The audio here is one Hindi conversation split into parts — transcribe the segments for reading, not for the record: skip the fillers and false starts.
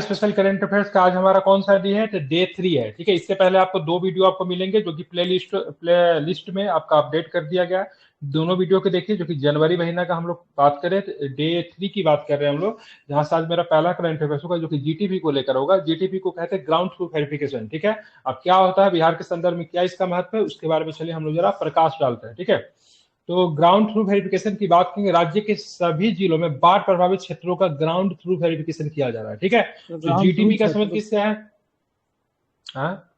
स्पेशल करंट अफेयर्स का आज हमारा कौन सा डे है? तो डे 3 है। ठीक है, इससे पहले आपको दो वीडियो आपको मिलेंगे जो कि प्ले लिस्ट में आपका अपडेट कर दिया गया है। दोनों वीडियो को देखिए, जो कि जनवरी महीना का हम लोग बात करें तो डे 3 की बात कर रहे हैं हम लोग, जहां से आज मेरा पहला करंट अफेयर्स होगा जो कि जीटीपी को लेकर होगा। जीटीपी को कहते हैं ग्राउंड ट्रूथ वेरिफिकेशन। ठीक है, अब क्या होता है बिहार के संदर्भ में, क्या इसका महत्व है, उसके बारे में चलिए हम लोग जरा प्रकाश डालते हैं। ठीक है, तो ग्राउंड थ्रू वेरिफिकेशन की बात करेंगे, राज्य के सभी जिलों में बाढ़ प्रभावित क्षेत्रों का ग्राउंड थ्रू वेरिफिकेशन किया जा रहा है। ठीक है, तो ग्राउंड जीटीपी ट्रूथ का है संबंध तो किससे है?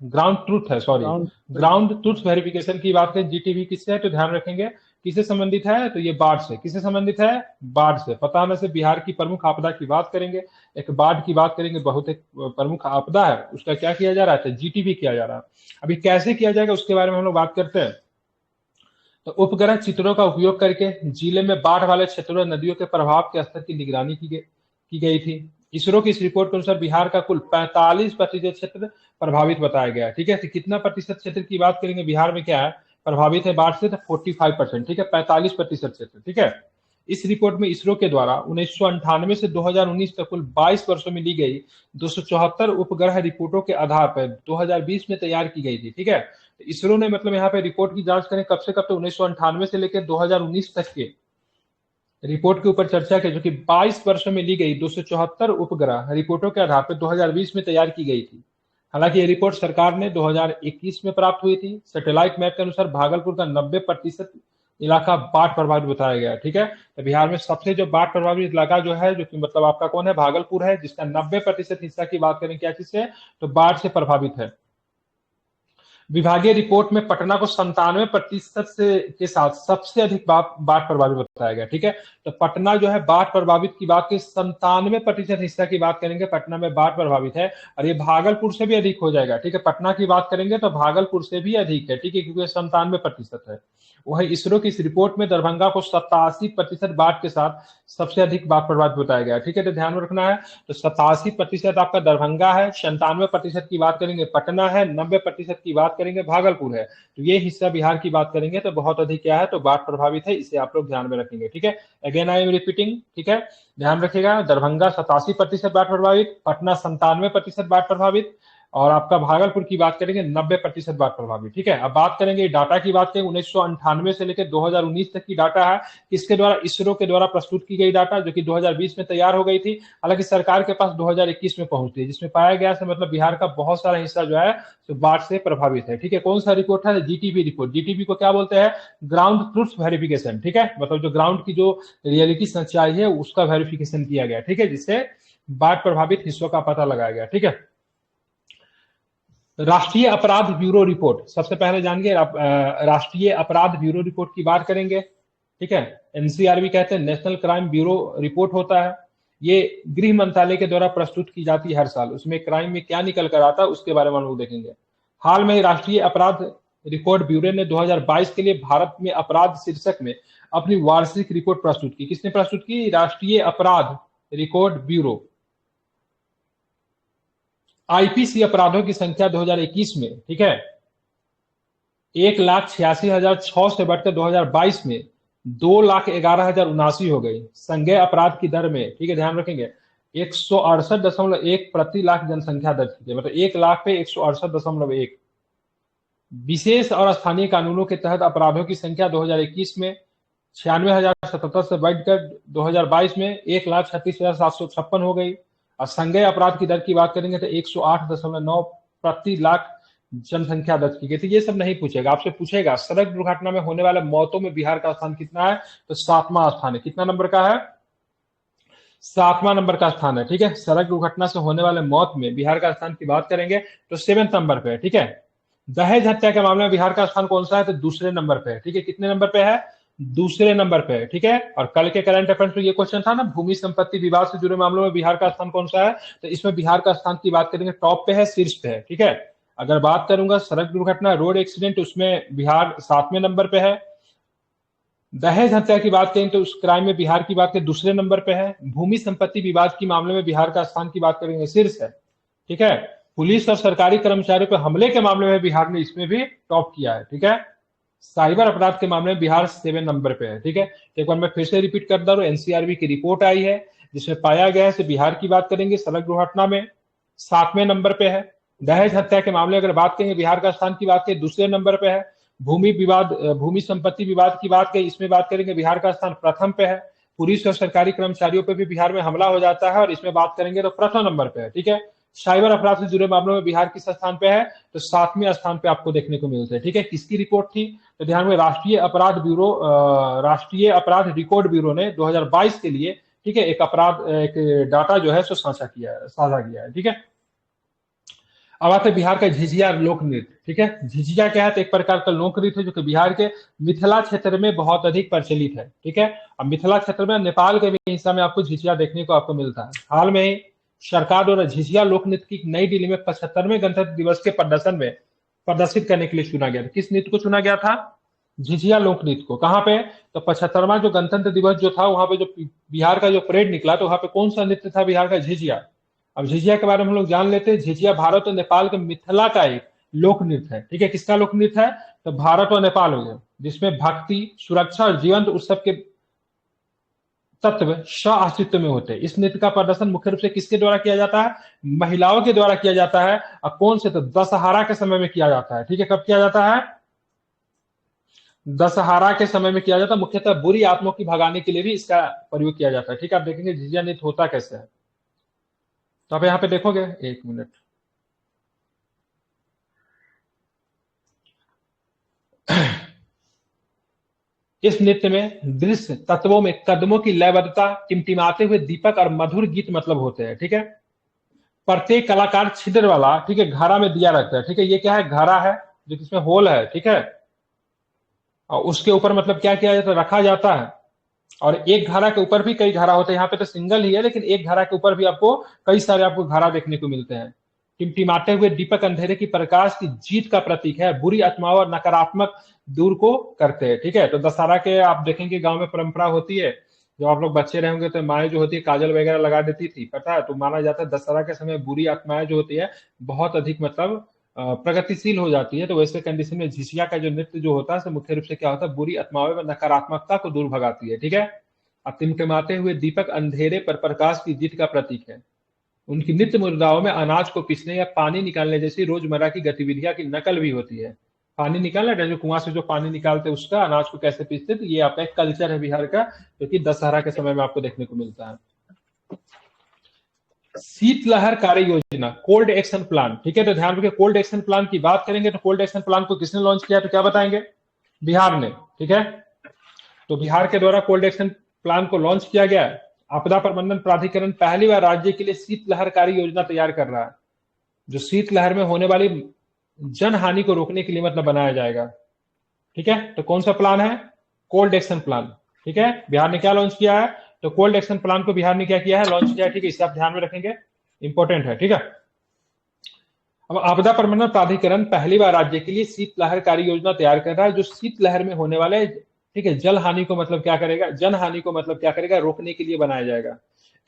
ग्राउंड ट्रूथ है, sorry, ground ground truth verification की बात करें जीटीबी किससे है तो ध्यान रखेंगे किससे संबंधित है, तो ये बाढ़ से। किससे संबंधित है? बाढ़ से। पता होने से बिहार की प्रमुख आपदा की बात करेंगे, एक बाढ़ की बात करेंगे, बहुत एक प्रमुख आपदा है, उसका क्या किया जा रहा है? जीटीबी किया जा रहा है। अभी कैसे किया जाएगा उसके बारे में हम लोग बात करते हैं। तो उपग्रह चित्रों का उपयोग करके जिले में बाढ़ वाले क्षेत्रों में नदियों के प्रभाव के स्तर की निगरानी की गई थी। इसरो की इस रिपोर्ट के अनुसार बिहार का कुल 45% क्षेत्र प्रभावित बताया गया है। ठीक है, तो कितना प्रतिशत क्षेत्र की बात करेंगे बिहार में क्या है प्रभावित है बाढ़ से? तो 45%। ठीक है, 45% क्षेत्र। ठीक है, इस रिपोर्ट में इसरो के द्वारा 1998 से 2019 तक कुल 22 वर्षों में ली गई 274 उपग्रह रिपोर्टों के आधार पर 2020 में तैयार की गई थी। ठीक है, तो इसरो ने मतलब यहाँ पे रिपोर्ट की जांच करें कब से कब, तो 1998 से लेकर 2019 तक के रिपोर्ट के ऊपर चर्चा की, जो कि 22 वर्षों में ली गई 274 उपग्रह रिपोर्टों के आधार पर 2020 में तैयार की गई थी। हालांकि ये रिपोर्ट सरकार ने 2021 में प्राप्त हुई थी। सैटेलाइट मैप के अनुसार भागलपुर का 90% इलाका बाढ़ प्रभावित बताया गया है। ठीक है, तो बिहार में सबसे जो बाढ़ प्रभावित इलाका जो है, जो कि मतलब आपका कौन है? भागलपुर है, जिसका 90% हिस्सा की बात करें क्या चीज से, तो बाढ़ से प्रभावित है। विभागीय रिपोर्ट में पटना को 97% से के साथ सबसे अधिक बाढ़ प्रभावित बताया गया। ठीक है, तो पटना जो है बाढ़ प्रभावित की बात की 97% हिस्सा की बात करेंगे, पटना में बाढ़ प्रभावित है। और ये भागलपुर से भी अधिक हो जाएगा। ठीक है, पटना की बात करेंगे तो भागलपुर से भी अधिक है। ठीक है, क्योंकि 97% है। वही इसरो की इस रिपोर्ट में दरभंगा को 87% बाढ़ के साथ सबसे अधिक बाढ़ प्रभावित बताया गया। ठीक है, तो ध्यान में रखना है। तो 87% आपका दरभंगा है, 97% की बात करेंगे पटना है, 90% की बात करेंगे भागलपुर है। तो ये हिस्सा बिहार की बात करेंगे तो बहुत अधिक क्या है, तो बाढ़ प्रभावित है। इसे आप लोग ध्यान में रखेंगे। ठीक है, अगेन आई एम रिपीटिंग। ठीक है, ध्यान रखिएगा, दरभंगा 87% बाढ़ प्रभावित, पटना 97% बाढ़ प्रभावित, और आपका भागलपुर की बात करेंगे 90% बाढ़ प्रभावित। ठीक है, अब बात करेंगे डाटा की बात करेंगे 1998 से लेकर 2019 तक की डाटा है, किसके द्वारा? इसरो के द्वारा प्रस्तुत की गई डाटा, जो कि 2020 में तैयार हो गई थी। हालांकि सरकार के पास 2021 में पहुंचती है, जिसमें पाया गया से मतलब बिहार का बहुत सारा हिस्सा जो है तो बाढ़ से प्रभावित है। ठीक है, कौन सा रिपोर्ट है? GTP report. जीटीपी को क्या बोलते हैं? Ground truth verification. ठीक है, मतलब जो ग्राउंड की जो रियलिटी सच्चाई है उसका वेरिफिकेशन किया गया। ठीक है, जिससे बाढ़ प्रभावित हिस्सों का पता लगाया गया। ठीक है, राष्ट्रीय अपराध ब्यूरो रिपोर्ट सबसे पहले जानिए। राष्ट्रीय अपराध ब्यूरो रिपोर्ट की बात करेंगे। ठीक है, एनसीआरबी कहते हैं, नेशनल क्राइम ब्यूरो रिपोर्ट होता है। ये गृह मंत्रालय के द्वारा प्रस्तुत की जाती है हर साल। उसमें क्राइम में क्या निकल कर आता है उसके बारे में हम लोग देखेंगे। हाल में राष्ट्रीय अपराध रिकॉर्ड ब्यूरो ने 2022 के लिए भारत में अपराध शीर्षक में अपनी वार्षिक रिपोर्ट प्रस्तुत की। किसने प्रस्तुत की? राष्ट्रीय अपराध रिकॉर्ड ब्यूरो। आईपीसी अपराधों की संख्या 2021 में, ठीक है, 1,86,600 से बढ़कर 2022 में 2,11,079 हो गई। संज्ञेय अपराध की दर में, ठीक है, ध्यान रखेंगे, 168.1 प्रति लाख जनसंख्या दर्ज की गई, मतलब 1 लाख पे 168.1। विशेष और स्थानीय कानूनों के तहत अपराधों की संख्या 2021 में 96,077 से बढ़कर 2022 में 1,36,756 हो गई। और संज्ञेय अपराध की दर की बात करेंगे तो 108.9 प्रति लाख जनसंख्या दर्ज की गई थी। ये सब नहीं पूछेगा, आपसे पूछेगा सड़क दुर्घटना में होने वाले मौतों में बिहार का स्थान कितना है, तो 7वां स्थान है। कितना नंबर का है? 7वां नंबर का स्थान है। ठीक है, सड़क दुर्घटना से होने वाले मौत में बिहार का स्थान की बात करेंगे तो 7वें नंबर पे है। ठीक है, दहेज हत्या के मामले में बिहार का स्थान कौन सा है, तो दूसरे नंबर पे है। ठीक है, कितने नंबर पे है? दूसरे नंबर पे है। ठीक है, और कल के करंट अफेयर्स में ये क्वेश्चन था ना, भूमि संपत्ति विवाद से जुड़े मामलों में बिहार का स्थान कौन सा है, तो इसमें बिहार का स्थान की बात करेंगे टॉप पे है, शीर्ष पे है। ठीक है, अगर बात करूंगा सड़क दुर्घटना रोड एक्सीडेंट, उसमें बिहार 7वें नंबर पे है। दहेज हत्या की बात करें तो उस क्राइम में बिहार की बात करें दूसरे नंबर पे है। भूमि संपत्ति विवाद के मामले में बिहार का स्थान की बात करेंगे शीर्ष है। ठीक है, पुलिस और सरकारी कर्मचारियों पर हमले के मामले में बिहार ने इसमें भी टॉप किया है। ठीक है, साइबर अपराध के मामले में बिहार 7 नंबर पे है। ठीक है, एक बार मैं फिर से रिपीट कर दे रहा हूं, एनसीआरबी की रिपोर्ट आई है, जिसमें पाया गया है। बिहार की बात करेंगे सड़क दुर्घटना में 7वें नंबर पे है। दहेज हत्या के मामले अगर बात करेंगे बिहार का स्थान की बात करें दूसरे नंबर पे है। भूमि विवाद, भूमि संपत्ति विवाद की बात करें, इसमें बात करेंगे बिहार का स्थान प्रथम पे है। पुलिस और सरकारी कर्मचारियों पर भी बिहार में हमला हो जाता है और इसमें बात करेंगे तो प्रथम नंबर पे है। ठीक है, साइबर अपराध से जुड़े मामलों में बिहार किस स्थान पे है, तो 7वें स्थान पे आपको देखने को मिलते हैं। ठीक है, किसकी रिपोर्ट थी, तो ध्यान में राष्ट्रीय अपराध ब्यूरो, राष्ट्रीय अपराध रिकॉर्ड ब्यूरो ने 2022 के लिए, ठीक है, एक डाटा जो है सो साझा किया है। ठीक है, अब आते हैं बिहार का झिझिया लोक नृत्य। ठीक है, झिझिया क्या है, तो एक प्रकार का लोक नृत्य है जो कि बिहार के मिथिला क्षेत्र में बहुत अधिक प्रचलित है। ठीक है, अब मिथिला क्षेत्र में नेपाल के भी हिस्सा में आपको झिझिया देखने को आपको मिलता है। हाल में ही सरकार द्वारा झिझिया लोक नृत्य की नई दिल्ली में 75वें गणतंत्र दिवस के प्रदर्शन में प्रदर्शित करने के लिए चुना गया था। किस नृत्य को चुना गया था, झिझिया लोक नृत्य को। कहां पे, तो 75वां जो गणतंत्र दिवस जो था वहां पे जो बिहार का जो परेड निकला तो वहां पे कौन सा नृत्य था, बिहार का झिझिया। अब झिझिया के बारे में हम लोग जान लेते हैं। झिझिया भारत और नेपाल के मिथिला का एक लोक नृत्य है। ठीक है, किसका लोक नृत्य है, तो भारत और नेपाल हो गया, जिसमें भक्ति, सुरक्षा और जीवंत उत्सव के तत्व अस्तित्व में होते हैं। इस नृत्य का प्रदर्शन मुख्य रूप से किसके द्वारा किया जाता है, महिलाओं के द्वारा किया जाता है। और कौन से, तो दशहरा के समय में किया जाता है। ठीक है, कब किया जाता है, दशहरा के समय में किया जाता है। मुख्यतः बुरी आत्माओं की भगाने के लिए भी इसका प्रयोग किया जाता है। ठीक है, आप देखेंगे झिझिया नृत्य होता कैसे है, तो आप यहाँ पे देखोगे, एक मिनट, इस नृत्य में दृश्य तत्वों में कदमों की लयबद्धता, टिमटिमाते हुए दीपक और मधुर गीत मतलब होते हैं। ठीक है, प्रत्येक कलाकार छिद्र वाला, ठीक है, घड़ा में दिया रखता है। ठीक है, ये क्या है, घड़ा है जो इसमें होल है। ठीक है, और उसके ऊपर मतलब क्या किया जाता है, रखा जाता है। और एक घड़ा के ऊपर भी कई घड़ा होते हैं। यहाँ पे तो सिंगल ही है, लेकिन एक घड़ा के ऊपर भी आपको कई सारे आपको घड़ा देखने को मिलते हैं। टिमटिमाते हुए दीपक अंधेरे की प्रकाश की जीत का प्रतीक है, बुरी आत्माओं और नकारात्मक दूर को करते हैं। ठीक है, तो दशहरा के आप देखेंगे गांव में परंपरा होती है, जब आप लोग बच्चे रहेंगे तो माएँ जो होती है काजल वगैरह लगा देती थी, पता है, तो माना जाता है दशहरा के समय बुरी आत्माएं जो होती है बहुत अधिक मतलब प्रगतिशील हो जाती है। तो वैसे कंडीशन में झिझिया का जो नृत्य जो होता है मुख्य रूप से क्या होता है, बुरी आत्माओं में नकारात्मकता को दूर भगाती है। ठीक है, अब टिमटिमाते हुए दीपक अंधेरे पर प्रकाश की जीत का प्रतीक है। उनकी नित्य मुद्राओं में अनाज को पीसने या पानी निकालने जैसी रोजमर्रा की गतिविधियां की नकल भी होती है। पानी निकालना, जैसे कुआं से जो पानी निकालते उसका, अनाज को कैसे पीसते, तो ये आपका एक कल्चर है बिहार का, जो कि दशहरा के समय में आपको देखने को मिलता है। शीतलहर कार्य योजना, कोल्ड एक्शन प्लान। ठीक है, तो ध्यान रखिए, कोल्ड एक्शन प्लान की बात करेंगे तो कोल्ड एक्शन प्लान को किसने लॉन्च किया, तो क्या बताएंगे, बिहार ने। ठीक है, तो बिहार के द्वारा कोल्ड एक्शन प्लान को लॉन्च किया गया है। आपदा प्रबंधन प्राधिकरण पहली बार राज्य के लिए शीतलहर कार्य योजना तैयार कर रहा है, जो शीतलहर में होने वाली जन हानि को रोकने के लिए मतलब बनाया जाएगा। ठीक है, तो कौन सा प्लान है, कोल्ड एक्शन प्लान। ठीक है, बिहार ने क्या लॉन्च किया है, तो कोल्ड एक्शन प्लान को बिहार ने क्या किया है, लॉन्च किया है। ठीक है, इसे आप ध्यान में रखेंगे, इंपॉर्टेंट है। ठीक है, अब आपदा प्रबंधन प्राधिकरण पहली बार राज्य के लिए शीतलहर कार्य योजना तैयार कर रहा है, जो शीतलहर में होने वाले, ठीक है, जल हानि को मतलब क्या करेगा, जन हानि को मतलब क्या करेगा, रोकने के लिए बनाया जाएगा।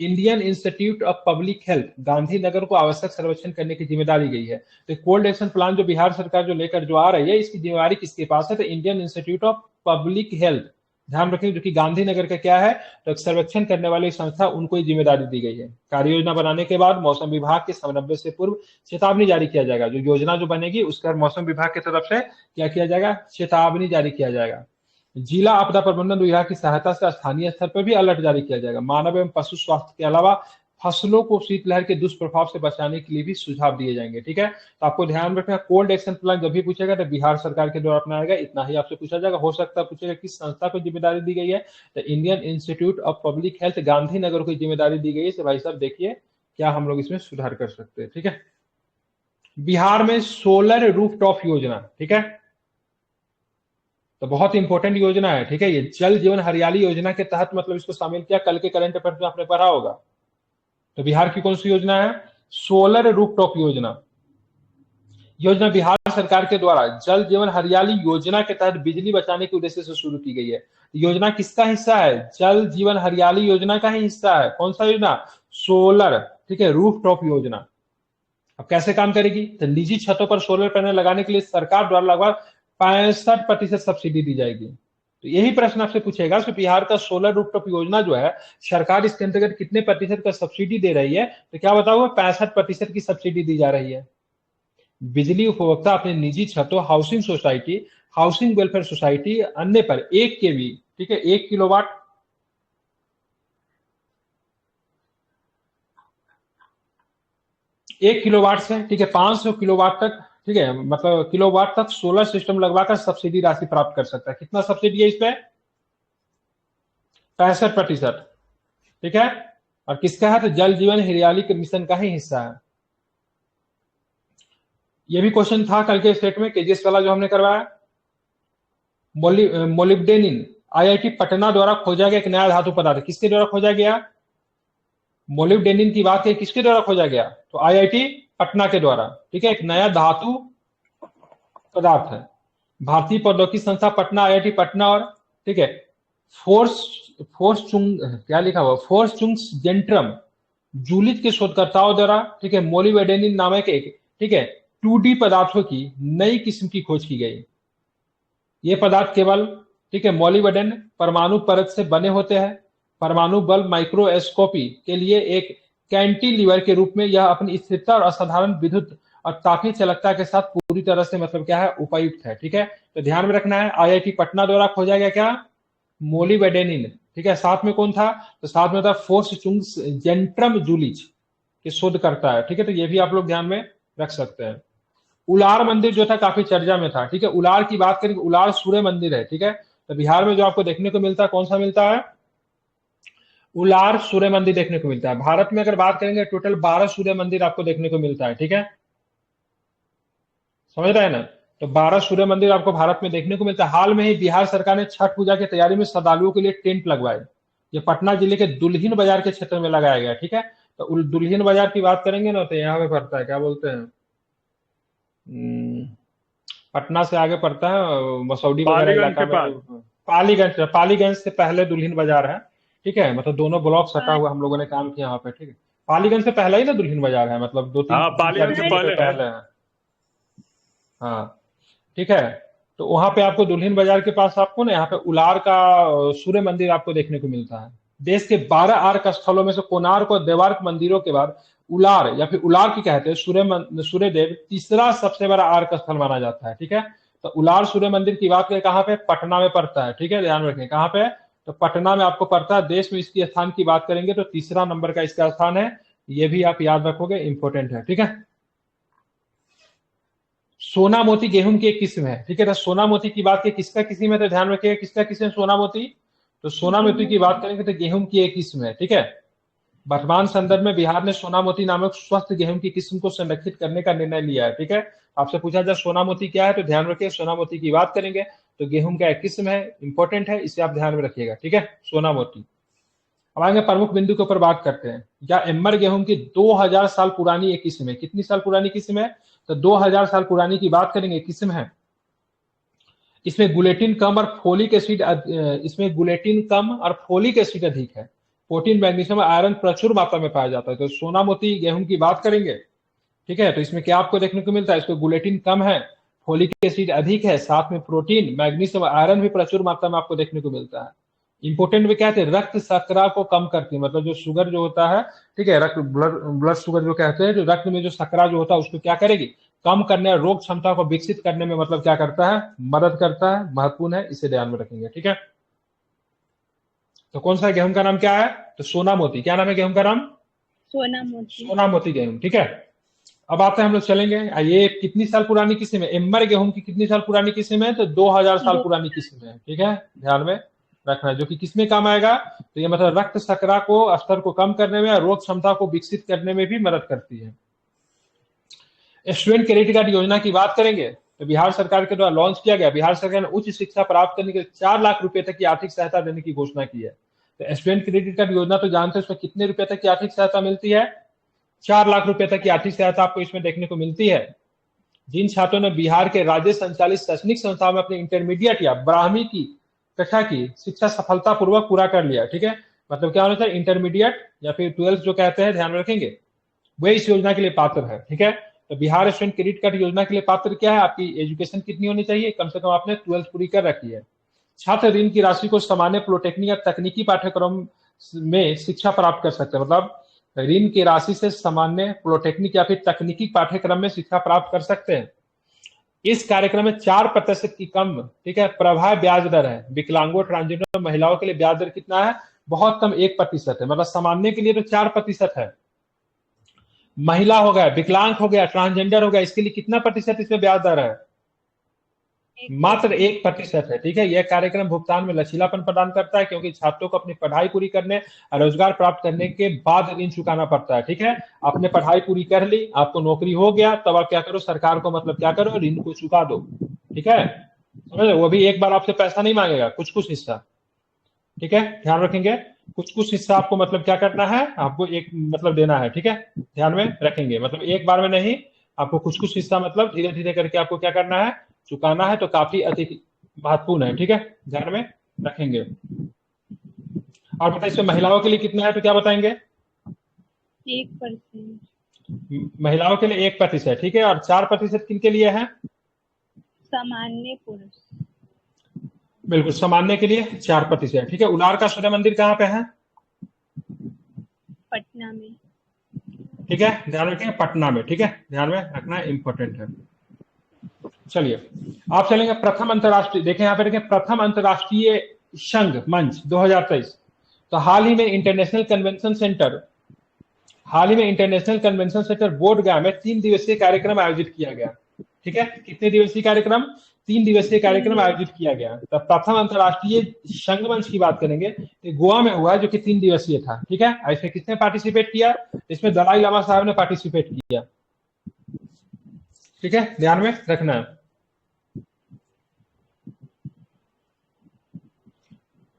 Indian institute of public health Gandhinagar को आवश्यक सर्वेक्षण करने की जिम्मेदारी गई है। तो कोल्ड एक्शन प्लान जो बिहार सरकार जो लेकर जो आ रही है, इसकी जिम्मेदारी किसके पास है, तो Indian institute of public health, ध्यान रखें, जो कि गांधीनगर का क्या है, तो सर्वेक्षण करने वाली संस्था, उनको ही जिम्मेदारी दी गई है। कार्य योजना बनाने के बाद मौसम विभाग के समन्वय से पूर्व चेतावनी जारी किया जाएगा। जो योजना जो बनेगी उसका मौसम विभाग की तरफ से क्या किया जाएगा, चेतावनी जारी किया जाएगा। जिला आपदा प्रबंधन विभाग की सहायता से स्थानीय स्तर पर भी अलर्ट जारी किया जाएगा। मानव एवं पशु स्वास्थ्य के अलावा फसलों को शीतलहर के दुष्प्रभाव से बचाने के लिए भी सुझाव दिए जाएंगे। ठीक है, तो आपको ध्यान रखना, कोल्ड एक्शन प्लान जब भी पूछेगा तो बिहार सरकार के द्वारा अपनाया गया, इतना ही आपसे पूछा जाएगा। हो सकता है पूछेगा किस संस्था को जिम्मेदारी दी गई है, तो Indian institute of public health Gandhinagar को जिम्मेदारी दी गई है। तो भाई साहब देखिए क्या हम लोग इसमें सुधार कर सकते हैं। ठीक है, बिहार में सोलर रूफटॉप योजना, ठीक है, तो बहुत इंपॉर्टेंट योजना है। ठीक है, ये जल जीवन हरियाली योजना के तहत मतलब इसको शामिल किया, कल के करंट अफेयर में आपने पढ़ा होगा। तो बिहार की कौन सी योजना है, सोलर रूफटॉप योजना। योजना बिहार सरकार के द्वारा जल जीवन हरियाली योजना के तहत बिजली बचाने के उद्देश्य से शुरू की गई है। योजना किसका हिस्सा है, जल जीवन हरियाली योजना का ही हिस्सा है। कौन सा योजना, सोलर, ठीक है, रूफटॉप योजना। अब कैसे काम करेगी, तो निजी छतों पर सोलर पैनल लगाने के लिए सरकार द्वारा लगभग 65% सब्सिडी दी जाएगी। तो यही प्रश्न आपसे पूछेगा कि बिहार का सोलर रूफटॉप योजना जो है, सरकार इसके अंतर्गत कितने प्रतिशत का सब्सिडी दे रही है, तो क्या बताओ, 65% की सब्सिडी दी जा रही है। बिजली उपभोक्ता अपने निजी छतों, housing society, housing welfare society, अन्य पर 1 kV, ठीक है, 1 किलोवाट, 1 किलोवाट से, ठीक है, 500 किलोवाट तक, ठीक है, मतलब किलोवाट तक सोलर सिस्टम लगवाकर सब्सिडी राशि प्राप्त कर सकता है। कितना सब्सिडी है इस पे? 65%, ठीक है। और किसका है? तो जल जीवन हरियाली के मिशन का ही हिस्सा है। ये भी क्वेश्चन था कल के स्टेट में, केजीएस वाला जो हमने करवाया। मोलिब्डेनिन आईआईटी पटना द्वारा खोजा गया एक नया धातु पदार्थ, किसके द्वारा खोजा गया? मोलिब्डेनिन की बात है, किसके द्वारा खोजा गया? तो आईआईटी पटना के द्वारा, ठीक है, एक नया धातु पदार्थ है। भारतीय प्रौद्योगिकी संस्था पटना, आईआईटी पटना, और ठीक है, फोर्स फोर्स चुंग, क्या लिखा हुआ, फोर्स चुंग्स जेंट्रम जूलित के शोधकर्ताओं द्वारा, ठीक है, मोलिब्डेनिन नामक एक, ठीक है, 2D पदार्थों की नई किस्म की खोज की गई। ये पदार्थ केवल, ठीक है, मोलिब्डेन परमाणु परत से बने होते हैं। परमाणु बल माइक्रोस्कोपी के लिए एक कैंटिलीवर के रूप में यह अपनी स्थिरता और असाधारण विद्युत और तापीय चालकता के साथ पूरी तरह से, मतलब क्या है, उपयुक्त है। ठीक है, तो ध्यान में रखना है, आईआईटी पटना द्वारा खोजा गया क्या? मोलिब्डेनिन। ठीक है, साथ में कौन था? तो साथ में था फोर्स चुंग्स जेंट्रम जूलिच के शोधकर्ता है। ठीक है, तो ये भी आप लोग ध्यान में रख सकते हैं। उलार मंदिर जो था काफी चर्चा में था। ठीक है, उलार की बात करें, उलार सूर्य मंदिर है। ठीक है, तो बिहार में जो आपको देखने को मिलता है, कौन सा मिलता है? उलार सूर्य मंदिर देखने को मिलता है। भारत में अगर बात करेंगे, टोटल 12 सूर्य मंदिर आपको देखने को मिलता है। ठीक है, समझ रहे हैं ना? तो 12 सूर्य मंदिर आपको भारत में देखने को मिलता है। हाल में ही बिहार सरकार ने छठ पूजा की तैयारी में श्रद्धालुओं के लिए टेंट लगवाए। ये पटना जिले के दुल्हिन बाजार के क्षेत्र में लगाया गया। ठीक है, तो दुल्हिन बाजार की बात करेंगे ना, तो यहाँ पे पड़ता है, क्या बोलते हैं, पटना से आगे पड़ता है, मसौडी वगैरह पालीगंज इलाका के में। पास। पालीगंज, पालीगंज से पहले दुल्हिन बाजार है। ठीक है, मतलब दोनों ब्लॉक सटा हाँ हुआ, हम लोगों ने काम किया वहाँ पे। ठीक है, पालीगंज से पहले ही ना दुल्हिन बाजार है, मतलब दो तीन हाँ, तीन चार पालीगंज से किलोमीटर पहले है। पहले है। हाँ, ठीक है, तो वहां पे आपको दुल्हिन बाजार के पास आपको ना, यहाँ पे उलार का सूर्य मंदिर आपको देखने को मिलता है। देश के 12 आर्क स्थलों में से कोणार्क और देवार्क मंदिरों के बाद उलार, या फिर उलार की कहते हैं, सूर्य देव तीसरा सबसे बड़ा आर्क स्थल माना जाता है। ठीक है, तो उलार सूर्य मंदिर की बात करें, कहाँ पे? पटना में पड़ता है। ठीक है, ध्यान रखें, कहाँ पे? तो पटना में आपको पड़ता है। देश में इसकी स्थान की बात करेंगे तो तीसरा नंबर का इसका स्थान है। ये भी आप याद रखोगे, इंपॉर्टेंट है। ठीक है, सोना मोती गेहूं की एक किस्म है। ठीक है, तो सोना मोती की बात करें, किसका किस्म है? तो ध्यान रखिएगा, किसका किस्म है सोना मोती? तो सोना मोती की बात करेंगे तो गेहूं की एक किस्म है। ठीक है, वर्तमान संदर्भ में बिहार ने सोना मोती नामक स्वस्थ गेहूं की किस्म को संरक्षित करने का निर्णय लिया है। ठीक है, आपसे पूछा जाए सोना मोती क्या है, तो ध्यान रखिए, सोना मोती की बात करेंगे तो गेहूं का एक किस्म है, इंपॉर्टेंट है, इसे आप ध्यान में रखिएगा। ठीक है, सोना मोती। अब आएंगे प्रमुख बिंदु के ऊपर बात करते हैं। या एम्बर गेहूं की 2000 साल पुरानी एक किस्म है। कितनी साल पुरानी किस्म है? तो 2000 साल पुरानी की बात करेंगे, किस्म है। इसमें गुलेटिन कम और फोलिक एसिड, इसमें गुलेटिन कम और फोलिक एसिड अधिक है। प्रोटीन, मैग्नीशियम और आयरन प्रचुर मात्रा में पाया जाता है। तो सोना मोती गेहूं की बात करेंगे, ठीक है, तो इसमें क्या आपको देखने को मिलता है? इसमें गुलेटिन कम है, फोलिक एसिड अधिक है, साथ में प्रोटीन, मैग्नीशियम और आयरन भी प्रचुर मात्रा में आपको देखने को मिलता है। इंपोर्टेंट में क्या कहते हैं? रक्त शर्करा को कम करती है, मतलब जो शुगर जो होता है, ठीक है, रक्त ब्लड शुगर जो कहते हैं, जो रक्त में जो शर्करा जो होता है उसको क्या करेगी? कम करने और रोग क्षमता को विकसित करने में, मतलब क्या करता है? मदद करता है, महत्वपूर्ण है, इसे ध्यान में रखेंगे। ठीक है, तो कौन सा गेहूं का नाम क्या है? तो सोना मोती। क्या नाम है गेहूं का नाम? सोना मोती। सोना मोती गेहूं। ठीक है, अब आते हैं हम लोग, चलेंगे ये कितनी साल पुरानी किस्म है? एम्बर गेहूं की कितनी साल पुरानी किस्म है? तो 2000 साल पुरानी किस्म है। ठीक है, ध्यान में रखना है, जो कि किसमें काम आएगा? तो ये मतलब रक्त शर्करा को स्तर को कम करने में और रोग क्षमता को विकसित करने में भी मदद करती है। स्टूडेंट क्रेडिट कार्ड योजना की बात करेंगे तो बिहार सरकार के द्वारा लॉन्च किया गया। बिहार सरकार ने उच्च शिक्षा प्राप्त करने के 4 लाख रुपए तक की आर्थिक सहायता देने की घोषणा की है। तो स्टूडेंट क्रेडिट कार्ड योजना तो जानते हैं, उसमें कितने रुपए तक की आर्थिक सहायता मिलती है? 4 लाख रुपए तक की आर्थिक सहायता आपको इसमें देखने को मिलती है। जिन छात्रों ने बिहार के राज्य संचालित शैक्षणिक संस्थाओं में अपने इंटरमीडिएट या 12वीं की कक्षा की शिक्षा सफलतापूर्वक पूरा कर लिया। ठीक है, मतलब क्या होना चाहिए? इंटरमीडिएट या फिर 12th जो कहते हैं, ध्यान रखेंगे, वे इस योजना के लिए पात्र है। ठीक है, तो बिहार स्टूडेंट क्रेडिट कार्ड योजना के लिए पात्र क्या है? आपकी एजुकेशन कितनी होनी चाहिए? कम से कम आपने 12th पूरी कर रखी है। छात्र ऋण की राशि को सामान्य पॉलिटेक्निक या तकनीकी पाठ्यक्रम में शिक्षा प्राप्त कर सकते हैं। मतलब ऋण की राशि से सामान्य पॉलिटेक्निक या फिर तकनीकी पाठ्यक्रम में शिक्षा प्राप्त कर सकते हैं। इस कार्यक्रम में 4% की कम, ठीक है, प्रभावी ब्याज दर है। विकलांगों, ट्रांसजेंडर महिलाओं के लिए ब्याज दर कितना है? बहुत कम, 1% है। मतलब सामान्य के लिए तो 4% है। महिला हो गया, विकलांग हो गया, ट्रांसजेंडर हो गया, इसके लिए कितना प्रतिशत इसमें ब्याज दर है? मात्र 1% है। ठीक है, यह कार्यक्रम भुगतान में लचीलापन प्रदान करता है, क्योंकि छात्रों को अपनी पढ़ाई पूरी करने और रोजगार प्राप्त करने के बाद ऋण चुकाना पड़ता है। ठीक है, आपने पढ़ाई पूरी कर ली, आपको नौकरी हो गया, तब आप क्या करो, सरकार को मतलब क्या करो, ऋण को चुका दो। ठीक है, समझ, वो भी एक बार आपसे पैसा नहीं मांगेगा, कुछ कुछ हिस्सा। ठीक है, ध्यान रखेंगे, कुछ कुछ हिस्सा आपको मतलब क्या करना है, आपको एक मतलब देना है। ठीक है, ध्यान में रखेंगे, मतलब एक बार में नहीं, आपको कुछ कुछ हिस्सा मतलब धीरे धीरे करके आपको क्या करना है, चुकाना है। तो काफी अधिक महत्वपूर्ण है। ठीक है, ध्यान में रखेंगे। और बताइए इसमें महिलाओं के लिए कितना है, तो क्या बताएंगे? 1%। महिलाओं के लिए 1%। ठीक है, और 4% किन के लिए है? सामान्य पुरुष। बिल्कुल, सामान्य के लिए 4%। ठीक है, उलार का सूर्य मंदिर कहाँ पे है? पटना में। ठीक है, ध्यान रखें, पटना में। ठीक है, ध्यान में रखना इंपॉर्टेंट है। चलिए, आप चलेंगे प्रथम अंतरराष्ट्रीय, देखें यहाँ पे देखें, प्रथम अंतरराष्ट्रीय संघ मंच 2023। तो हाल ही में इंटरनेशनल कन्वेंशन सेंटर बोध गया में 3 दिवसीय कार्यक्रम आयोजित किया गया। ठीक है, कितने दिवसीय कार्यक्रम? 3 दिवसीय कार्यक्रम आयोजित किया गया। तो प्रथम अंतरराष्ट्रीय संघ मंच की बात करेंगे तो गोवा में हुआ, जो कि 3 दिवसीय था। ठीक है, इसमें किसने पार्टिसिपेट किया? इसमें दलाई लामा साहब ने पार्टिसिपेट किया। ठीक है, ध्यान में रखना है।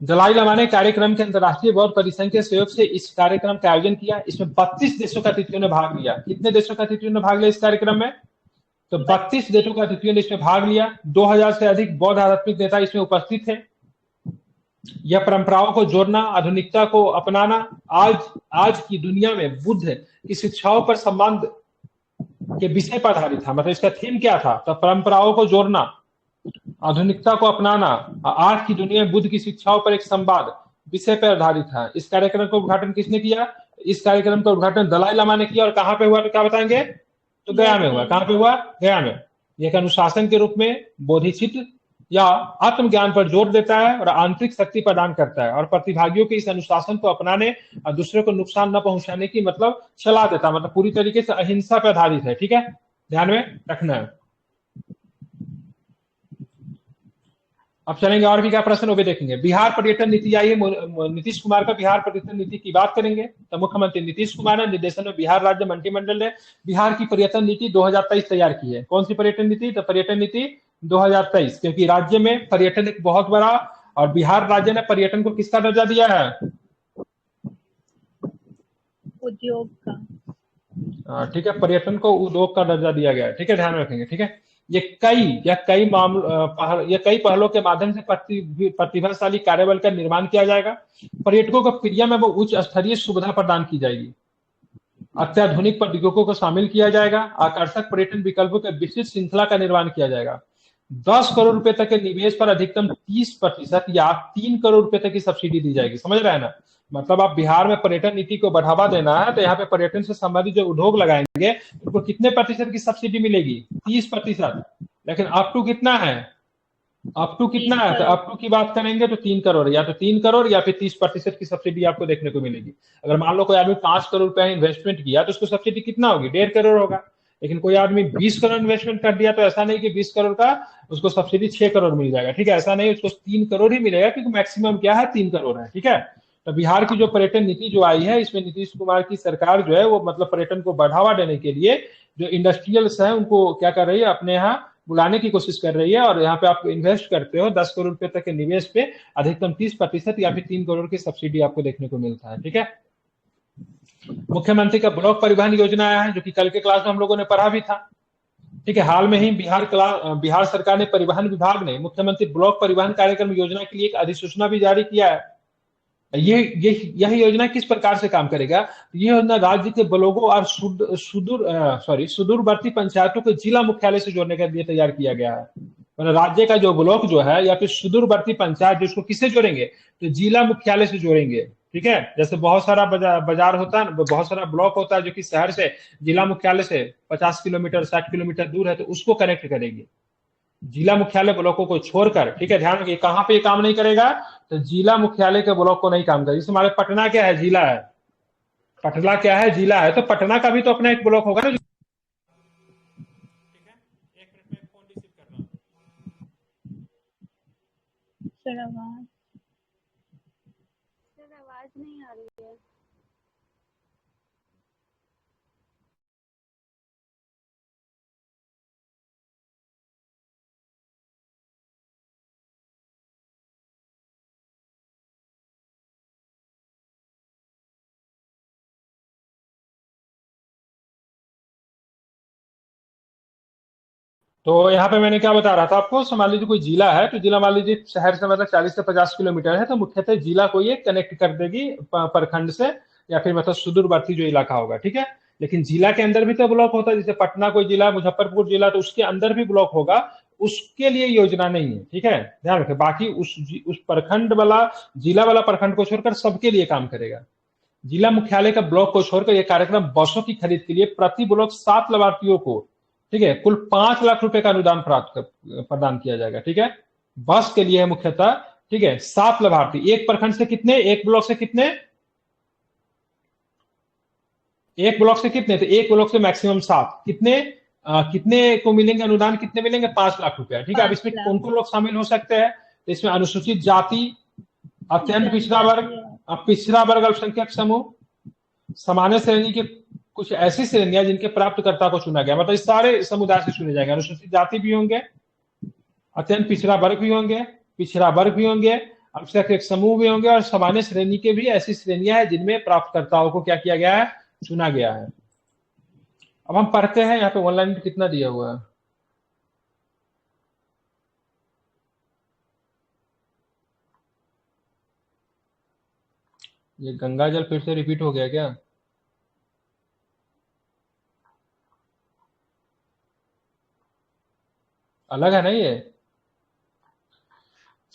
दलाई लामा ने कार्यक्रम के अंतरराष्ट्रीय बौद्ध परिसंघ के सहयोग से इस कार्यक्रम का आयोजन किया। इसमें 32 देशों का अतिथियों ने भाग लिया। कितने देशों का अतिथियों ने भाग लिया इस कार्यक्रम में? तो 32 देशों का अतिथियों ने इसमें भाग लिया। 2000 से अधिक बौद्ध आध्यात्मिक नेता इसमें उपस्थित थे। यह परंपराओं को जोड़ना, आधुनिकता को अपनाना, आज की दुनिया में बुद्ध की शिक्षाओं पर संबंध के विषय पर आधारित था। मतलब इसका थीम क्या था? तो परंपराओं को जोड़ना, आधुनिकता को अपनाना, आज की दुनिया में बुद्ध की शिक्षाओं पर एक संवाद विषय पर आधारित है। इस कार्यक्रम का उद्घाटन किसने किया? इस कार्यक्रम का उद्घाटन दलाई लामा ने किया। और कहां पे हुआ, तो क्या बताएंगे? तो गया में हुआ। कहां पे हुआ? गया में। एक अनुशासन के रूप में बोधिचित्त या आत्मज्ञान पर जोर देता है और आंतरिक शक्ति प्रदान करता है, और प्रतिभागियों के इस अनुशासन को अपनाने और दूसरे को नुकसान न पहुंचाने की मतलब सलाह देता है। मतलब पूरी तरीके से अहिंसा पर आधारित है। ठीक है, ध्यान में रखना है। अब चलेंगे और भी क्या प्रश्न वो भी देखेंगे। बिहार पर्यटन नीति आई है, नीतीश कुमार का बिहार पर्यटन नीति की बात करेंगे। तो मुख्यमंत्री नीतीश कुमार ने निर्देशन में बिहार राज्य मंत्रिमंडल ने बिहार की पर्यटन नीति 2023 तैयार की है। कौन सी पर्यटन नीति? तो पर्यटन नीति 2023, क्योंकि राज्य में पर्यटन एक बहुत बड़ा, और बिहार राज्य ने पर्यटन को किसका दर्जा दिया है? उद्योग का। ठीक है, पर्यटन को उद्योग का दर्जा दिया गया है। ठीक है, ध्यान रखेंगे। ठीक है, ये कई पहलों के माध्यम से प्रतिभाशाली कार्यबल का निर्माण किया जाएगा। पर्यटकों को प्रियम एवं उच्च स्तरीय सुविधा प्रदान की जाएगी। अत्याधुनिक प्रौद्योगिकों को शामिल किया जाएगा। आकर्षक पर्यटन विकल्पों के विस्तृत श्रृंखला का निर्माण किया जाएगा। 10 करोड़ रुपए तक के निवेश पर अधिकतम 30% या 3 करोड़ रुपए तक की सब्सिडी दी जाएगी। समझ रहे हैं ना? मतलब आप बिहार में पर्यटन नीति को बढ़ावा देना है, तो यहाँ पे पर्यटन से संबंधित जो उद्योग लगाएंगे उनको कितने प्रतिशत की सब्सिडी मिलेगी? 30%। लेकिन अप टू कितना है? अप टू कितना है? तो अप टू की बात करेंगे तो 3 करोड़, या तो 3 करोड़ या फिर 30% की सब्सिडी आपको देखने को मिलेगी। अगर मान लो कोई आदमी 5 करोड़ रुपया इन्वेस्टमेंट किया तो उसको सब्सिडी कितना होगी? 1.5 करोड़ होगा। लेकिन कोई आदमी 20 करोड़ इन्वेस्टमेंट कर दिया तो ऐसा नहीं कि 20 करोड़ का उसको सब्सिडी 6 करोड़ मिल जाएगा। ठीक है, ऐसा नहीं, उसको 3 करोड़ ही मिलेगा, क्योंकि मैक्सिमम क्या है? 3 करोड़ है। ठीक है, तो बिहार की जो पर्यटन नीति जो आई है, इसमें नीतीश कुमार की सरकार जो है वो मतलब पर्यटन को बढ़ावा देने के लिए जो इंडस्ट्रियल्स है उनको क्या कर रही है? अपने यहाँ बुलाने की कोशिश कर रही है। और यहाँ पे आप इन्वेस्ट करते हो 10 करोड़ रुपए तक के निवेश पे अधिकतम 30% या फिर 3 करोड़ की सब्सिडी आपको देखने को मिलता है। ठीक है, मुख्यमंत्री का ब्लॉक परिवहन योजना आया है, जो कि कल के क्लास में हम लोगों ने पढ़ा भी था। ठीक है, हाल में ही बिहार सरकार ने परिवहन विभाग ने मुख्यमंत्री ब्लॉक परिवहन कार्यक्रम योजना के लिए एक अधिसूचना भी जारी किया है। यह योजना किस प्रकार से काम करेगा? यह योजना राज्य के ब्लॉकों और सुदूरवर्ती पंचायतों को जिला मुख्यालय से जोड़ने के लिए तैयार किया गया है। मतलब राज्य का जो ब्लॉक जो है या फिर सुदूरवर्ती पंचायत जिसको किससे जोड़ेंगे, तो जिला मुख्यालय से जोड़ेंगे। ठीक है, जैसे बहुत सारा बाजार होता है, बहुत सारा ब्लॉक होता है जो कि शहर से जिला मुख्यालय से 50 किलोमीटर 60 किलोमीटर दूर है, तो उसको कनेक्ट करेंगे जिला मुख्यालय ब्लॉकों को छोड़कर। ठीक है, ध्यान रखिए कहां पे ये काम नहीं करेगा, तो जिला मुख्यालय के ब्लॉक को नहीं काम करेगा। जैसे हमारे पटना क्या है, जिला है, पटना क्या है, जिला है, तो पटना का भी तो अपना एक ब्लॉक होगा ना। सर आवाज नहीं आ रही है। तो यहाँ पे मैंने क्या बता रहा था आपको, so मान लीजिए कोई जिला है, तो जिला मान लीजिए शहर से मतलब 40 से 50 किलोमीटर है, तो मुख्यतः जिला को ये कनेक्ट कर देगी प्रखंड से, या फिर मतलब सुदूरवर्ती जो इलाका होगा। ठीक है, लेकिन जिला के अंदर भी तो ब्लॉक होता है, जैसे पटना कोई जिला, मुजफ्फरपुर जिला, तो उसके अंदर भी ब्लॉक होगा, उसके लिए योजना नहीं है। ठीक है, ध्यान रखें, बाकी उस प्रखंड वाला, जिला वाला प्रखंड को छोड़कर सबके लिए काम करेगा। जिला मुख्यालय का ब्लॉक को छोड़कर यह कार्यक्रम बसों की खरीद के लिए प्रति ब्लॉक 7 लाभार्थियों को, ठीक है, कुल 5 लाख रुपए का अनुदान प्रदान किया जाएगा। ठीक है, बस के लिए है मुख्यतः। ठीक है, 7 लाभार्थी, एक प्रखंड से कितने, एक ब्लॉक से कितने, एक ब्लॉक से कितने, तो एक ब्लॉक से मैक्सिमम 7, कितने कितने को मिलेंगे अनुदान, कितने मिलेंगे, 5 लाख रुपया। ठीक है, अब इसमें कौन कौन लोग शामिल हो सकते हैं, तो इसमें अनुसूचित जाति, अत्यंत पिछड़ा वर्ग, पिछड़ा वर्ग अल्पसंख्यक समूह, सामान्य श्रेणी के कुछ ऐसी श्रेणियां जिनके प्राप्तकर्ता को चुना गया, मतलब इस सारे समुदाय से चुने जाएंगे। अनुसूचित जाति भी होंगे, अत्यंत पिछड़ा वर्ग भी होंगे, पिछड़ा वर्ग भी होंगे, अल्पसंख्यक समूह भी होंगे, और सामान्य श्रेणी के भी ऐसी श्रेणियां हैं जिनमें प्राप्तकर्ताओं को क्या किया गया है, चुना गया है। अब हम पढ़ते हैं यहाँ पे ऑनलाइन कितना दिया हुआ है। ये गंगा जल फिर से रिपीट हो गया क्या? अलग है ना ये।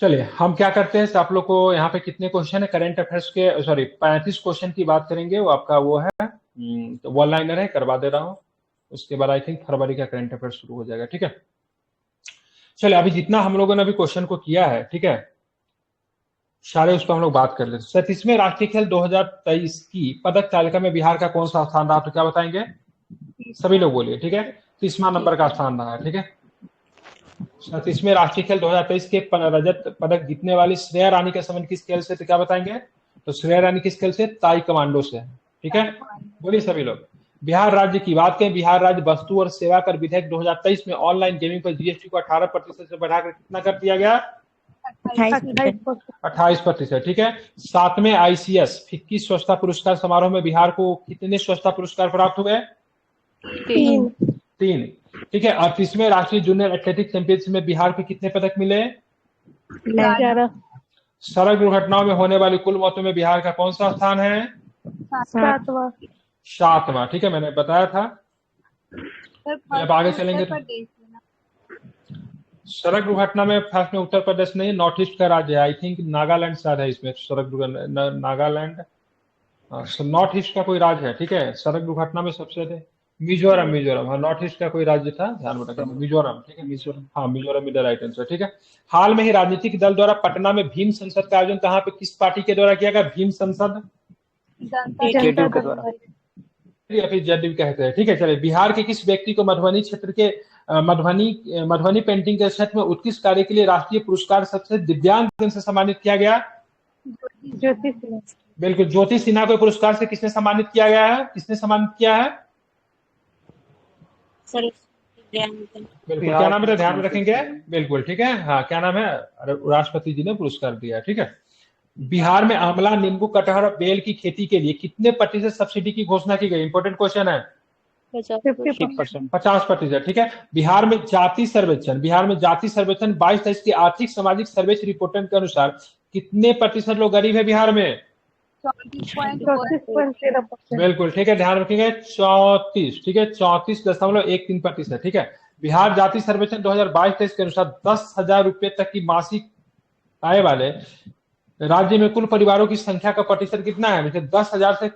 चलिए हम क्या करते हैं, आप लोग को यहाँ पे कितने क्वेश्चन है करंट अफेयर्स के, सॉरी 35 क्वेश्चन की बात करेंगे, वो आपका वो है तो वन लाइनर है, करवा दे रहा हूँ। उसके बाद आई थिंक फरवरी का करंट अफेयर शुरू हो जाएगा। ठीक है, चलिए अभी जितना हम लोगों ने अभी क्वेश्चन को किया है, ठीक है, सारे उस पर हम लोग बात कर लेते हैं। 37वें राष्ट्रीय खेल 2023 की पदक तालिका में बिहार का कौन सा स्थान रहा, तो क्या बताएंगे, सभी लोग बोलिए। ठीक है, 30वां नंबर का स्थान रहा है। ठीक है, 37वें राष्ट्रीय खेल 2023 के रजत पदक जीतने वाली श्रेया रानी का संबंध किस खेल से, तो क्या बताएंगे, तो श्रेया रानी किस खेल से, ताई कमांडो से। ठीक है, बोलिए सभी लोग। बिहार राज्य की बात करें, बिहार राज्य वस्तु और सेवा कर विधेयक 2023 में ऑनलाइन गेमिंग पर जीएसटी को 18% से बढ़ाकर कितना कर दिया गया, 28%। ठीक है, 7वें ICS फिक्की स्वच्छता पुरस्कार समारोह में बिहार को कितने स्वच्छता पुरस्कार प्राप्त हुए, 3। ठीक है, 38वें राष्ट्रीय जूनियर एथलेटिक्स चैंपियनशिप में बिहार को कितने पदक मिले, 11। सड़क दुर्घटनाओं में होने वाली कुल मौतों में बिहार का कौन सा स्थान है, 7वां। ठीक है, मैंने बताया था। अब आगे चलेंगे, सड़क दुर्घटना में फर्स्ट में उत्तर प्रदेश नहीं, नॉर्थ ईस्ट का राज्य है, आई थिंक नागालैंड शायद है इसमें सड़क दुर्घटना, नागालैंड, नॉर्थ ईस्ट का कोई राज्य है। ठीक है, सड़क दुर्घटना में सबसे अधिक मिजोरम, हाँ नॉर्थ ईस्ट का कोई राज्य था, ध्यान रखना मिजोरम। ठीक है, मिजोरम, हाँ मिजोरम इधर राइट आंसर। ठीक है, हाल में ही राजनीतिक दल द्वारा पटना में भीम संसद का आयोजन कहाँ पे, किस पार्टी के द्वारा किया गया, भीम संसद, या फिर जदयू कहते हैं। ठीक है, चलिए बिहार के किस व्यक्ति को मधुबनी क्षेत्र के मधुबनी पेंटिंग के क्षेत्र में उत्कृष्ट कार्य के लिए राष्ट्रीय पुरस्कार सबसे दिव्यांग जन से सम्मानित किया गया, बिल्कुल, ज्योति सिन्हा को पुरस्कार से किसने सम्मानित किया गया है, किसने सम्मानित किया है, बिल्कुल, क्या नाम है, ध्यान रखेंगे, बिल्कुल। ठीक है, हाँ क्या नाम है, राष्ट्रपति जी ने पुरस्कार दिया। ठीक है, बिहार में आंवला, नींबू, कटहल और बेल की खेती के लिए कितने प्रतिशत सब्सिडी की घोषणा की गई, इंपॉर्टेंट क्वेश्चन है, 50%। ठीक है, बिहार में जाति सर्वेक्षण 22-23 की आर्थिक सामाजिक सर्वेक्षण रिपोर्ट के अनुसार कितने प्रतिशत लोग गरीब है बिहार में, 34.13%। बिल्कुल, ठीक है, ध्यान रखिएगा 34। ठीक है, 34.13%। ठीक है, बिहार जाति सर्वेक्षण 2022-23 के अनुसार 10,000 रुपए तक की मासिक आय वाले राज्य में कुल परिवारों की संख्या का प्रतिशत कितना है? जैसे 10,000 से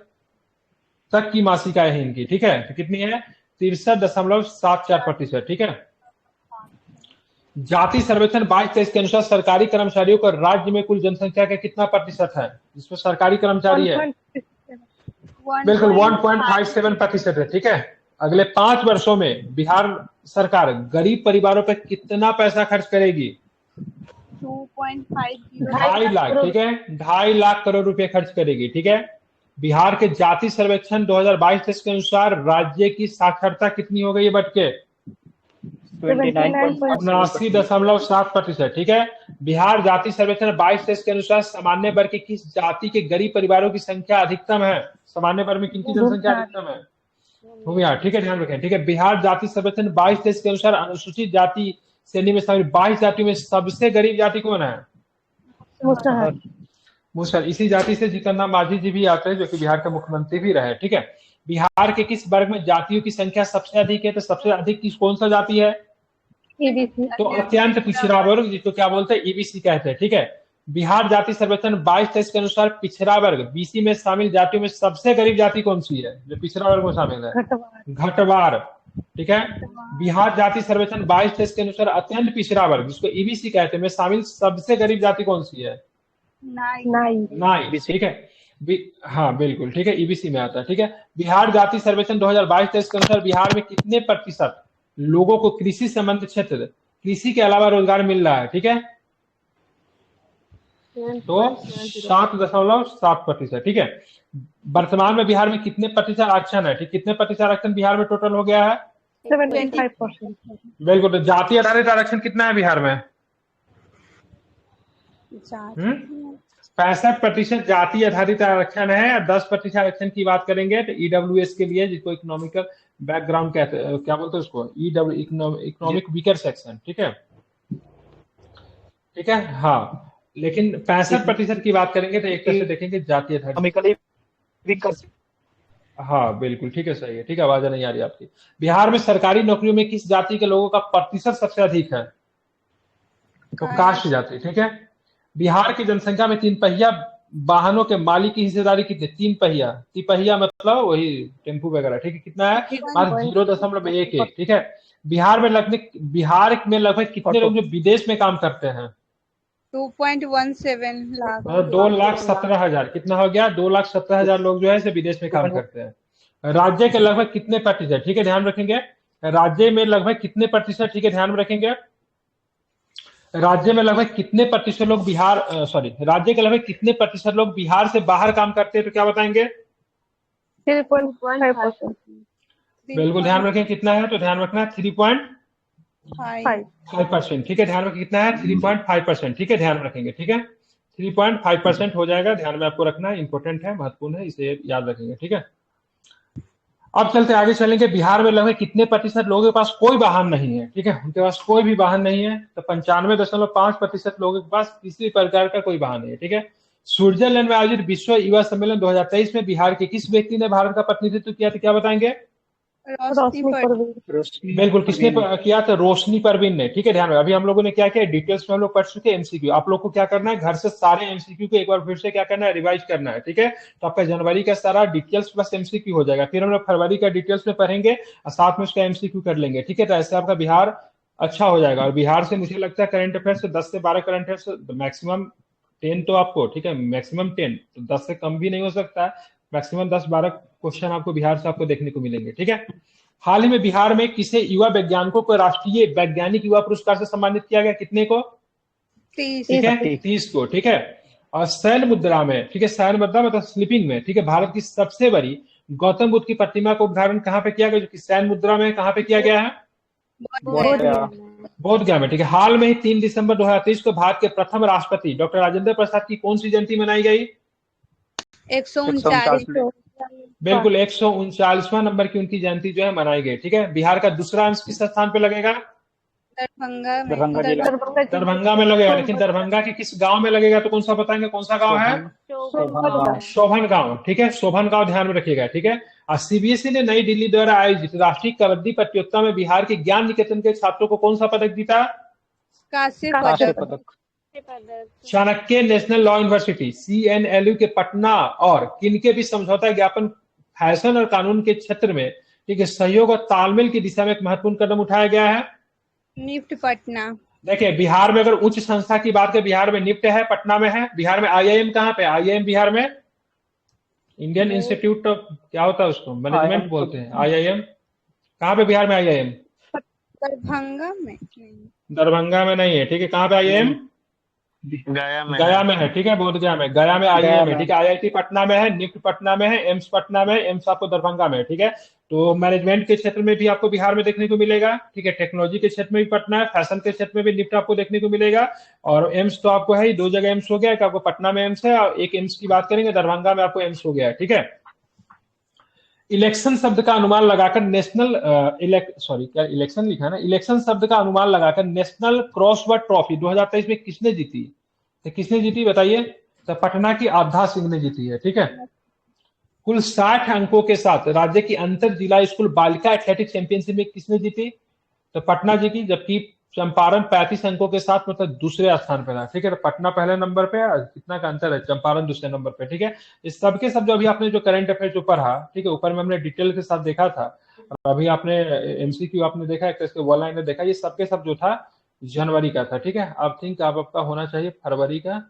तक की मासिक आय है इनकी, ठीक है, तो कितनी है? 63.74%, ठीक है। जाति सर्वेक्षण 22-23 के अनुसार सरकारी कर्मचारियों का राज्य में कुल जनसंख्या का कितना प्रतिशत है जिसमें सरकारी कर्मचारी है? बिल्कुल 1.57% है, ठीक है। अगले 5 वर्षों में बिहार सरकार गरीब परिवारों पर कितना पैसा खर्च करेगी? 2.50 लाख, ठीक है, 2.5 लाख करोड़ रुपए खर्च करेगी, ठीक है। बिहार के जाति सर्वेक्षण 2022-23 के अनुसार राज्य की साक्षरता कितनी हो गई है बटके? 79.7%, ठीक है। बिहार जाति सर्वेक्षण 22-23 के अनुसार सामान्य वर्ग की किस जाति के गरीब परिवारों की संख्या अधिकतम है? सामान्य वर्ग में किनकी जनसंख्या अधिकतम है? भूमिहार, ठीक है, ध्यान रखें, ठीक है। बिहार जाति सर्वेक्षण 22-23 के अनुसार अनुसूचित जाति श्रेणी में शामिल 22 जातियों में सबसे गरीब जाति कौन है? मुसहर। इसी जाति से जिकन्ना मांझी जी भी आते हैं जो कि बिहार के मुख्यमंत्री भी रहे, ठीक है। बिहार के किस वर्ग में जातियों की संख्या सबसे अधिक है? तो सबसे अधिक कौन सा जाति है? ईबीसी। तो अत्यंत पिछड़ा वर्ग, जिसको क्या बोलते हैं? ईबीसी कहते हैं, ठीक है। बिहार जाति सर्वेक्षण 22-23 के अनुसार पिछड़ा वर्ग बीसी में शामिल जातियों में सबसे गरीब जाति कौन सी है जो पिछड़ा वर्ग में शामिल है? घटवार, ठीक है। बिहार जाति सर्वेक्षण 22-23 के अनुसार अत्यंत पिछड़ा वर्ग जिसको ईबीसी कहते हैं में शामिल सबसे गरीब जाति कौन सी है? नाई, ठीक है। हाँ बिल्कुल, ठीक है, ईबीसी में आता है, ठीक है। बिहार जाति सर्वेक्षण 2022-23 के अनुसार बिहार में कितने प्रतिशत लोगों को कृषि संबंधित क्षेत्र, कृषि के अलावा रोजगार मिल रहा है? ठीक है, तो 7.7%, ठीक है। वर्तमान में बिहार में कितने प्रतिशत आरक्षण है? ठीक, कितने प्रतिशत आरक्षण बिहार में टोटल हो गया है? 75%। बिल्कुल। तो जाति आधारित आरक्षण कितना है बिहार में? 65% जाति आधारित आरक्षण है। 10% आरक्षण की बात करेंगे तो ईडब्ल्यूएस के लिए, जिसको इकोनॉमिकल बैकग्राउंड कहते हैं, क्या बोलते हैं उसको, इकोनॉमिक वीकर सेक्शन, ठीक है, ठीक है। हाँ, लेकिन 65% की बात करेंगे तो एक तरह से देखेंगे जाति आधारित। हाँ बिल्कुल, ठीक है, सही है, ठीक है। आवाज नहीं आ रही आपकी। बिहार में सरकारी नौकरियों में किस जाति के लोगों का प्रतिशत सबसे अधिक है? तो कास्ट जाति, ठीक है। बिहार की जनसंख्या में 3 पहिया वाहनों के मालिक की हिस्सेदारी कितनी? 3 पहिया, तिपहिया मतलब वही टेम्पू वगैरह, ठीक है, कितना है? 0.11, ठीक है। बिहार में लगभग कितने लोग जो विदेश में काम करते हैं? 2.17 लाख। 2,17,000, कितना हो गया? 2,17,000 लोग जो है विदेश में काम करते हैं। राज्य के लगभग कितने प्रतिशत, ठीक है, ध्यान रखेंगे, राज्य में लगभग कितने प्रतिशत, ठीक है, ध्यान में रखेंगे, राज्य में लगभग कितने प्रतिशत लोग राज्य के लगभग कितने प्रतिशत लोग बिहार से बाहर काम करते हैं? तो क्या बताएंगे? 3.5%। बिल्कुल, ध्यान रखें, कितना है? तो ध्यान रखना 3.5%, ठीक है, ध्यान रखें, कितना है? 3.5%, ठीक है, ध्यान रखेंगे, ठीक है, 3.5% हो जाएगा, ध्यान में आपको रखना है, इंपॉर्टेंट है, महत्वपूर्ण है, इसे याद रखेंगे, ठीक है। अब चलते आगे चलेंगे। बिहार में लगभग कितने प्रतिशत लोगों के पास कोई वाहन नहीं है? ठीक है, उनके पास कोई भी वाहन नहीं है। तो 95.5% लोगों के पास किसी प्रकार का कोई वाहन नहीं है, ठीक है। स्विट्जरलैंड में आयोजित विश्व युवा सम्मेलन 2023 में बिहार के किस व्यक्ति ने भारत का प्रतिनिधित्व किया था? क्या बताएंगे? बिल्कुल, किसने किया था? रोशनी परवीन ने, ठीक है, ध्यान रखो। अभी हम लोगों ने क्या किया, डिटेल्स में हम लोग पढ़ चुके हैं एमसीक्यू। आप लोग को क्या करना है, घर से सारे एमसीक्यू को एक बार फिर से क्या करना है, रिवाइज करना है, ठीक है। तो आपका जनवरी का सारा डिटेल्स प्लस एमसीक्यू हो जाएगा। फिर हम लोग फरवरी का डिटेल्स में पढ़ेंगे और साथ में उसका एमसीक्यू कर लेंगे, ठीक है। तो ऐसे आपका बिहार अच्छा हो जाएगा। और बिहार से मुझे लगता है करंट अफेयर्स से 10 से 12 करंट अफेयर्स, मैक्सिमम 10 तो आपको, ठीक है, मैक्सिमम 10, तो 10 से कम भी नहीं हो सकता है। मैक्सिमम 10-12 क्वेश्चन आपको बिहार से आपको देखने को मिलेंगे, ठीक है। हाल ही में बिहार में किसे युवा वैज्ञानिकों को राष्ट्रीय वैज्ञानिक युवा पुरस्कार से सम्मानित किया गया? कितने को? 30, ठीक है, 30 को, ठीक है। और शयन मुद्रा में, ठीक है, शयन मुद्रा मतलब स्लीपिंग में, ठीक है, भारत की सबसे बड़ी गौतम बुद्ध की प्रतिमा का उद्घाटन कहाँ पे किया गया? जो कि शयन मुद्रा में कहाँ पे किया गया है? बोध गया में, ठीक है। हाल में ही 3 दिसंबर 2023 को भारत के प्रथम राष्ट्रपति डॉक्टर राजेंद्र प्रसाद की कौन सी जयंती मनाई गई? 139। बिल्कुल, 139वां नंबर की उनकी जयंती जो है मनाई गई, ठीक है। बिहार का दूसरा अंश किस स्थान पे लगेगा? दरभंगा में लगेगा। लेकिन दरभंगा के किस गांव में लगेगा? तो कौन सा बताएंगे, कौन सा गांव है? शोभन गांव, ठीक है, शोभन गांव ध्यान में रखिएगा, ठीक है। और सीबीएसई ने नई दिल्ली द्वारा आयोजित राष्ट्रीय कबड्डी प्रतियोगिता में बिहार के ज्ञान निकेतन के छात्रों को कौन सा पदक जीता? कांस्य कांस्य पदक। पदक। Chanakya national law university CNLU के पटना और किनके भी समझौता ज्ञापन फैशन और कानून के क्षेत्र में, ठीक है, सहयोग और तालमेल की दिशा में एक महत्वपूर्ण कदम उठाया गया है? निफ्ट पटना। देखिए, बिहार में अगर उच्च संस्था की बात करें, बिहार में निफ्ट है, पटना में है। बिहार में IIM कहाँ पे? IIM बिहार में इंडियन इंस्टीट्यूट ऑफ, क्या होता है उसको, मैनेजमेंट बोलते हैं। IIM कहाँ पे बिहार में? IIM दरभंगा में नहीं। दरभंगा में नहीं है, ठीक है। कहाँ पे IIM? गया में है, ठीक है, बोधगया में। गया में IIM है, ठीक है। IIT पटना में है, निफ्ट पटना में है, एम्स पटना में है, एम्स आपको दरभंगा में है, ठीक है। तो मैनेजमेंट के क्षेत्र में भी आपको बिहार में देखने को मिलेगा, ठीक है। टेक्नोलॉजी के क्षेत्र में भी पटना है, फैशन के क्षेत्र में भी निफ्ट आपको देखने को मिलेगा। और एम्स तो आपको है ही, 2 जगह एम्स हो गया, एक आपको पटना में एम्स है और एक एम्स की बात करेंगे दरभंगा में आपको एम्स हो गया है, ठीक है। इलेक्शन शब्द का अनुमान लगाकर नेशनल क्या इलेक्शन लिखा है ना, इलेक्शन शब्द का अनुमान लगाकर नेशनल क्रॉसवर्ड ट्रॉफी 2023 में किसने जीती? तो किसने जीती बताइए? तो पटना की आधा सिंह ने जीती है, ठीक है। कुल 60 अंकों के साथ राज्य की अंतर जिला स्कूल बालिका एथलेटिक्स चैंपियनशिप में किसने जीती? तो पटना जीती, जबकि चंपारण 35 अंकों के साथ मतलब दूसरे स्थान पर था, ठीक है। तो पटना पहले नंबर पे है, कितना का अंतर है, चंपारण दूसरे नंबर पे, ठीक है। इस सबके सब जो अभी आपने जो करंट अफेयर जो पढ़ा, ठीक है, ऊपर में हमने डिटेल के साथ देखा था, और अभी आपने MCQ आपने देखा, एक इसके वन लाइन में देखा, ये सबके सब जो था जनवरी का था, ठीक है। अब थिंक अब आपका होना चाहिए फरवरी का,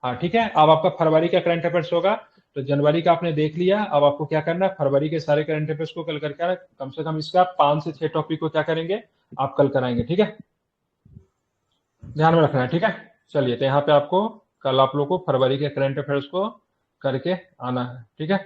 हाँ ठीक है। अब आपका फरवरी का करंट अफेयर्स होगा, तो जनवरी का आपने देख लिया। अब आपको क्या करना है, फरवरी के सारे करंट अफेयर्स को कल करके आना, कम से कम इसका 5 से 6 टॉपिक को क्या करेंगे, आप कल कराएंगे, ठीक है। ध्यान में रखना है, ठीक है। चलिए, तो यहाँ पे आपको कल आप लोग को फरवरी के करंट अफेयर्स को करके आना है, ठीक है।